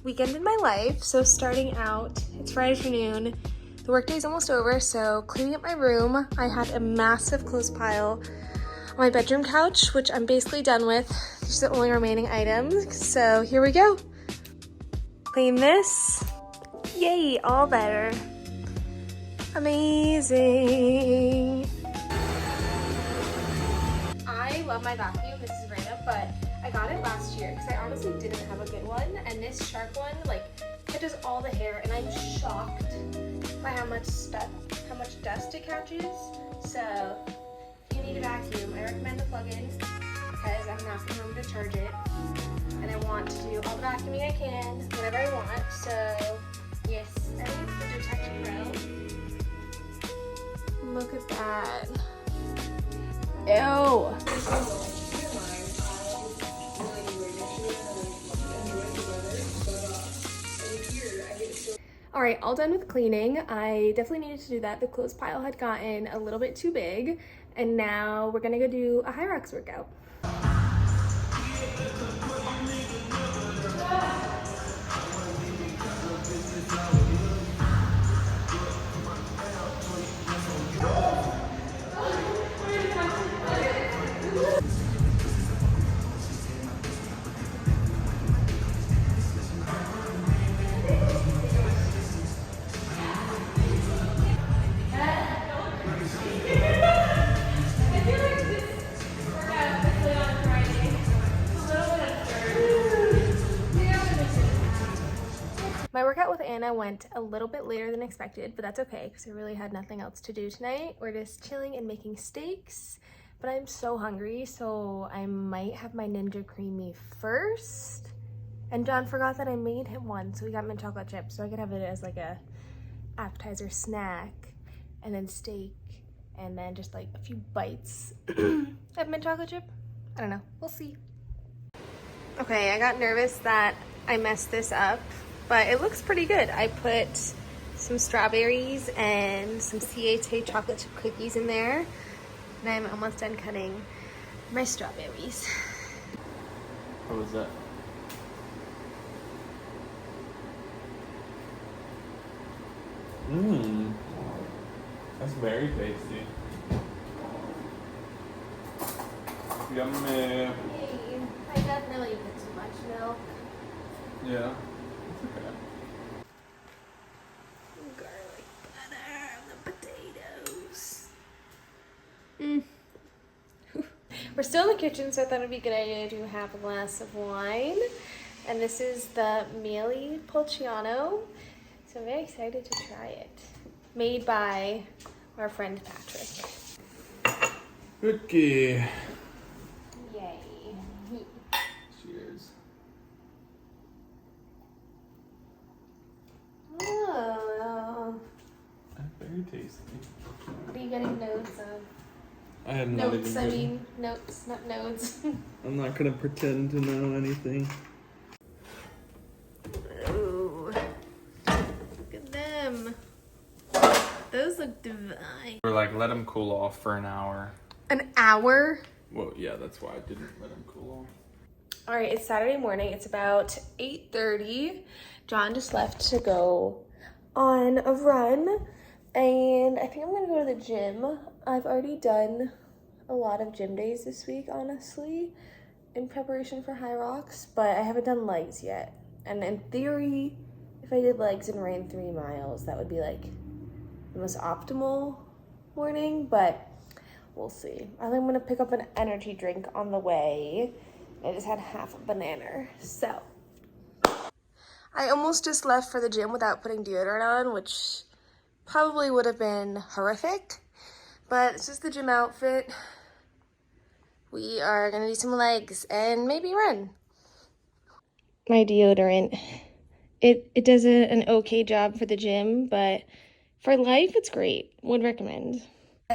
weekend in my life. So starting out, it's Friday afternoon. The workday is almost over, so cleaning up my room. I had a massive clothes pile on my bedroom couch, which I'm basically done with. These are the only remaining items. So here we go. Clean this. Yay, all better. Amazing. I love my vacuum. This is random, but I got it last year because I honestly didn't have a good one. And this Shark one, like, catches all the hair, and I'm shocked by how much dust it catches. So if you need a vacuum, I recommend the plug-in because I'm not going to remember to charge it. And I want to do all the vacuuming I can whenever I want. So yes, I think it's the Detection Pro. Look at that. Ew. All right, all done with cleaning. I definitely needed to do that. The clothes pile had gotten a little bit too big, and now we're gonna go do a HYROX workout. My workout with Anna went a little bit later than expected, but that's okay because I really had nothing else to do tonight. We're just chilling and making steaks, but I'm so hungry, so I might have my Ninja Creamy first. And John forgot that I made him one, so he got mint chocolate chips, so I could have it as like a appetizer snack, and then steak, and then just like a few bites of mint chocolate chip. I don't know, we'll see. Okay, I got nervous that I messed this up, but it looks pretty good. I put some strawberries and some CLT chocolate chip cookies in there, and I'm almost done cutting my strawberries. What was that? Mmm, that's very tasty. Yummy. Hey, I definitely put too much milk. Yeah, it's okay. Garlic butter on the potatoes. We're still in the kitchen, so I thought it'd be a good idea to have a glass of wine. And this is the Miele Polciano. So I'm very excited to try it. Made by our friend Patrick. Cookie. Yay. Cheers. Oh. Very tasty. What are you getting notes of? I have not Notes, even I good. mean, notes, not nodes. I'm not gonna pretend to know anything. Ooh. Look at them. Those look divine. We're like, let them cool off for an hour. An hour? Well, yeah, that's why I didn't let them cool off. All right, it's Saturday morning. It's about 8:30. John just left to go on a run, and I think I'm gonna go to the gym. I've already done a lot of gym days this week, honestly, in preparation for HYROX, but I haven't done legs yet. And in theory, if I did legs and ran 3 miles, that would be like the most optimal morning, but we'll see. I think I'm gonna pick up an energy drink on the way. I just had half a banana, so. I almost just left for the gym without putting deodorant on, which probably would have been horrific, but it's just the gym outfit. We are gonna do some legs and maybe run. My deodorant, it does an okay job for the gym, but for life, it's great. Would recommend.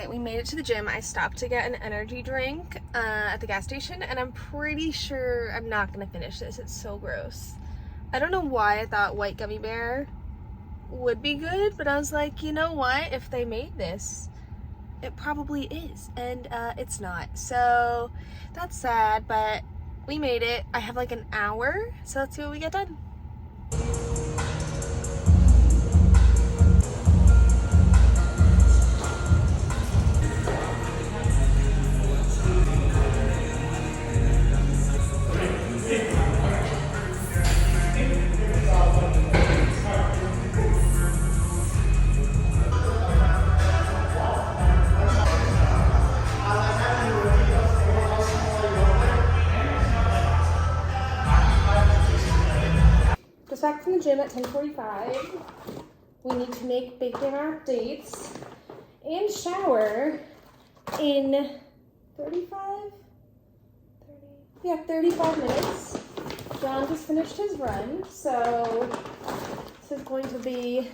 We made it to the gym. I stopped to get an energy drink at the gas station, and I'm pretty sure I'm not gonna finish this. It's so gross. I don't know why I thought white gummy bear would be good, but I was like, you know what? If they made this, it probably is, and it's not. So that's sad, but we made it. I have like an hour, so let's see what we get done. just back from the gym at 10:45. We need to make bacon updates and shower in 35 minutes. John just finished his run, so this is going to be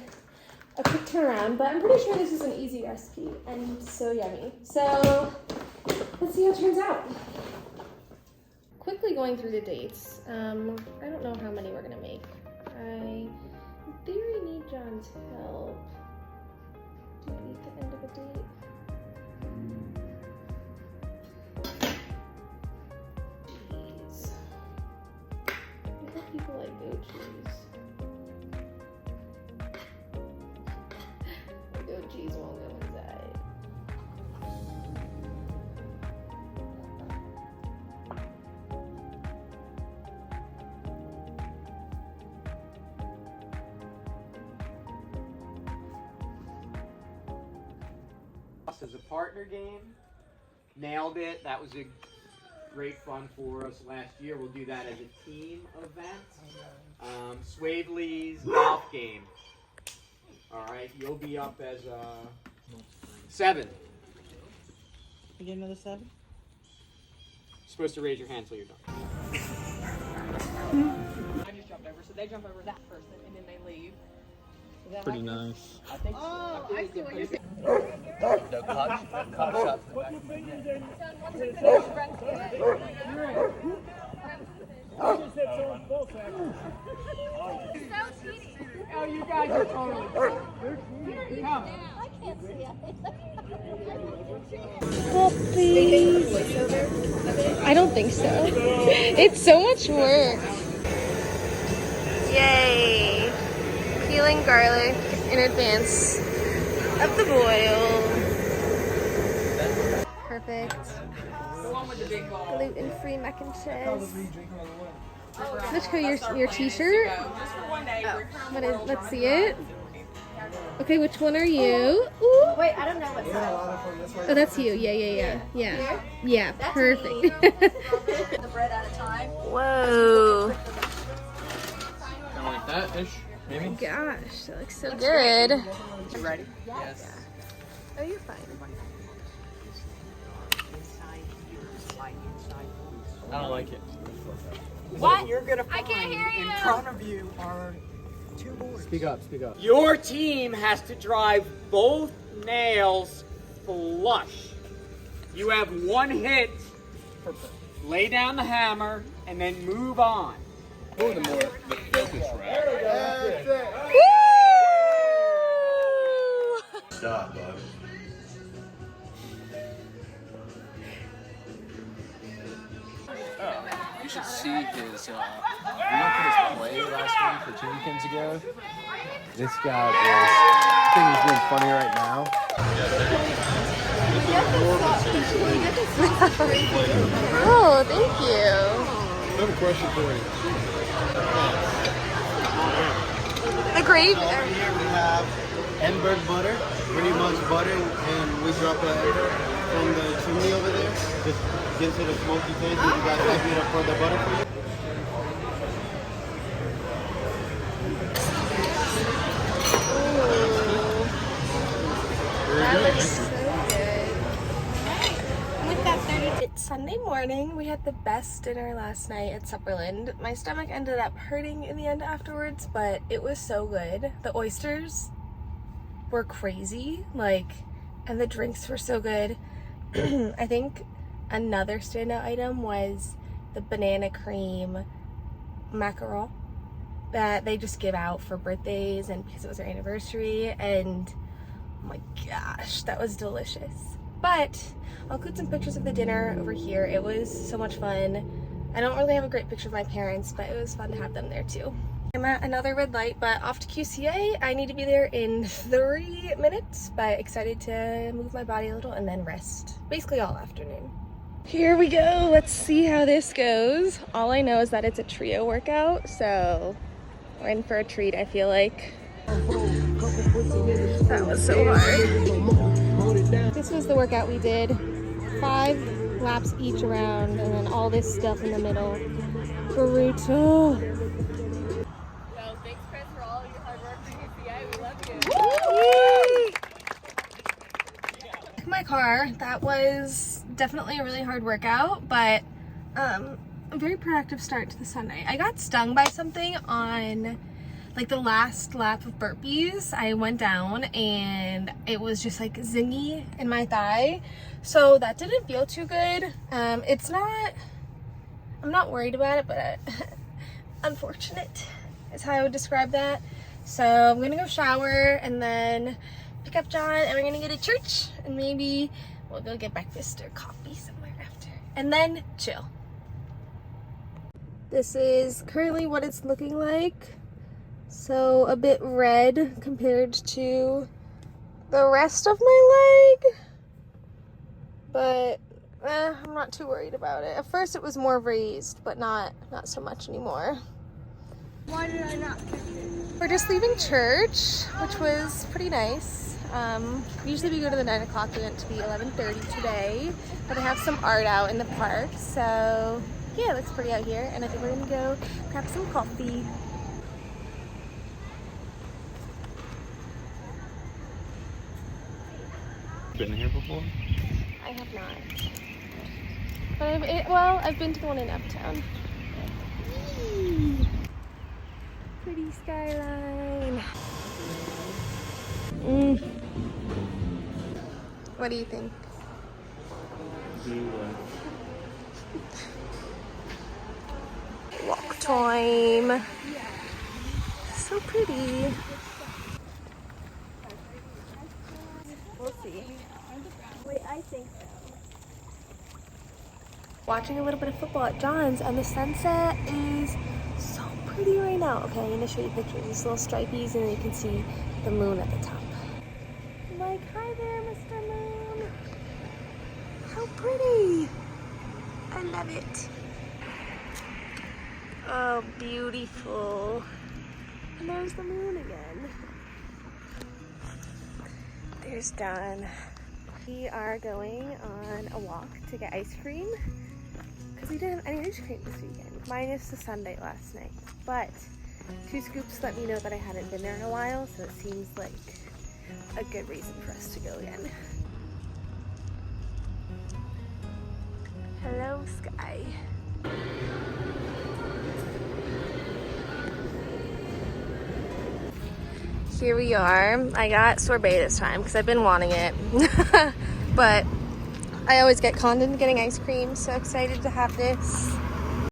a quick turnaround, but I'm pretty sure this is an easy recipe and so yummy. So let's see how it turns out. Quickly going through the dates. I don't know how many we're gonna make. I, in theory, need John's help. Do we need the end of a date? Cheese. I hope people like goat cheese. Goat cheese won't go inside. As a partner game, nailed it. That was a great fun for us last year. We'll do that as a team event. Swavely's golf game. All right, you'll be up as a 7. You get another 7? You're supposed to raise your hand till you're done. I just jumped over, so they jump over that person and then they leave. Is that Pretty like nice. I think Oh, I see what you're saying. No cut shots in the back. Oh, you guys are totally come. I can't see it. I don't think so. It's so much work. Yay! Peeling garlic in advance of the boil. Perfect. The one with the big ball. Gluten-free mac and cheese. Mitchko, your t-shirt? Just for one day. What is? Let's see it. Okay, which one are you? Ooh. Wait, I don't know what size. Oh, that's you. Yeah. Yeah, perfect. The bread at a time. Whoa. Kind of like that ish, maybe. Gosh, that looks so good. You ready? Yes. Oh, you're fine. I don't like it. What you're gonna find I can't hear you. in front of you are 2 boards. Speak up, speak up. Your team has to drive both nails flush. You have 1 hit. Lay down the hammer and then move on. Or the more the focus rack. Stop, bud. You should see his, we went to his play last week or 2 weekends ago. This guy is, I think he's being funny right now. Oh, thank you. I have a question for you. The gravy. Over here we have Edinburgh butter, pretty much butter, and we drop it from the chimney over there. Just get to the smoky taste. Would you guys like me to pour the butter for you? That looks so good. With that 30. It's Sunday morning. We had the best dinner last night at Supperland. My stomach ended up hurting in the end afterwards, but it was so good. The oysters were crazy, and the drinks were so good. I think another standout item was the banana cream mackerel that they just give out for birthdays and because it was their anniversary, and oh my gosh, that was delicious. But I'll include some pictures of the dinner over here. It was so much fun. I don't really have a great picture of my parents, but it was fun to have them there too. I'm at another red light, but off to QCA. I need to be there in 3 minutes, but excited to move my body a little and then rest basically all afternoon. Here we go. Let's see how this goes. All I know is that it's a trio workout, so we're in for a treat, I feel like. That was so hard. This was the workout we did. 5 laps each around, and then all this stuff in the middle. Brutal. Thanks, Chris, for all of your hard work for UCA. We love you. My car, that was definitely a really hard workout, but a very productive start to the Sunday. I got stung by something on like the last lap of burpees. I went down and it was just like zingy in my thigh, so that didn't feel too good. I'm not worried about it, but unfortunate is how I would describe that. So I'm gonna go shower and then pick up John, and we're gonna go to church, and maybe we'll go get breakfast or coffee somewhere after, and then chill. This is currently what it's looking like. So a bit red compared to the rest of my leg, but I'm not too worried about it. At first it was more raised, but not so much anymore. Why did I not pick it? We're just leaving church, which was pretty nice. Usually we go to the 9 o'clock. We went to the 11:30 today, but they have some art out in the park, so yeah, it looks pretty out here, and I think we're gonna go grab some coffee. Been here before? I have not. But I've been to the one in Uptown. Yee. Pretty skyline. What do you think? Walk time. So pretty. We'll see. Wait, I think so. Watching a little bit of football at John's, and the sunset is so pretty right now. Okay, I'm gonna show you pictures. These little stripies, and then you can see the moon at the top. I'm like, hi there, Mr. Moon. How pretty. I love it. Oh, beautiful. And there's the moon again. There's Dawn. We are going on a walk to get ice cream because we didn't have any ice cream this weekend, minus the sundae last night. But 2 scoops let me know that I hadn't been there in a while, so it seems like a good reason for us to go again. Hello, sky. Here we are. I got sorbet this time because I've been wanting it. But I always get conned into getting ice cream, so excited to have this.